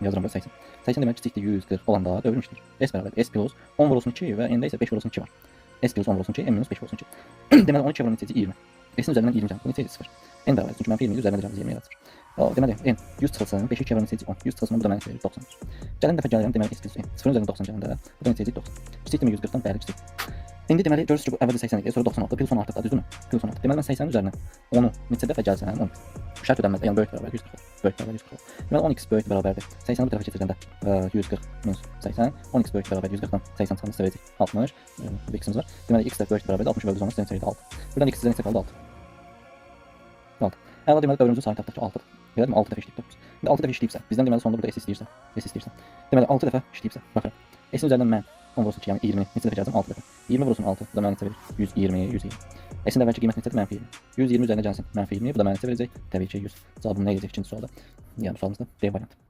yazıram burada 80. 80 demək kiçikdir 140 olanda dövrün işləyir. S bərabər S plus 10 vurulsun 2 və N-də isə 5 vurulsun 2 var. S plus 10 vurulsun 2, N minus 5 vurulsun 2. Deməli 12 vurulsun neçədir? 20. S-in üzərindən 20 cəm. Bu neçədir? 0. N bərabər çünki mənfi 20 üzərinə cəm 20 yaratır. Deməli N 100 çıxılsın 5 2 neçədir? 10. 100 çıxılsın bu da mənə verir 90. Gələn dəfə gəlirəm deməli S plus N. 0-ın üzərindən 90 gələndə bu da neçədir? 90. Kiçikdirmi 140-dan? Bəli, kiçikdir. İndi deməli görürsünüz ki bu əvvəlcə 80 idi, sonra 96, plus 10 artıq, düzdürmü? Plus 10 artıq. Deməli mən 80-in üzərinə 10-u neçə dəfə gəlsəm 10. Şərt ödənməz, yəni böyük bərabər 140. Böyük bərabər 140. Deməli 10x böyük bərabərdir. 80-i bu tərəfə keçirəndə 140 minus 80. 10x böyük bərabər 140-dan 80 çıxanda sizə verəcək 60. Bu x-imiz var. Deməli x də böyük bərabərdir 60 bölü 10 sizə verəcək 6. Buradan x sizə neçə qaldı? 6. 6. Əla deməli dövrümüzün sayı tapdıq ki 6-dır. Görədimi 6 dəfə işləyib 9. İndi 6 dəfə işləyibsə, bizdən deməli sonda burada s istəyirsən. Deməli 6 dəfə işləyibsə, baxın. S-in üzərindən mən 10 vurulsun 2, yəni 20 neçə dəfə gələcəm 6 dəfə. 20 vurulsun 6, bu da mənə neçə verir? 120, 120. S-in əvvəlki qiyməti neçədir? Mənfi 20. 120 üzərinə gəlsin mənfi 20, bu da mənə neçə verəcək? Təbii ki 100. Cavabım nə edəcək ikinci sualda? Yəni sualımızda D variantı.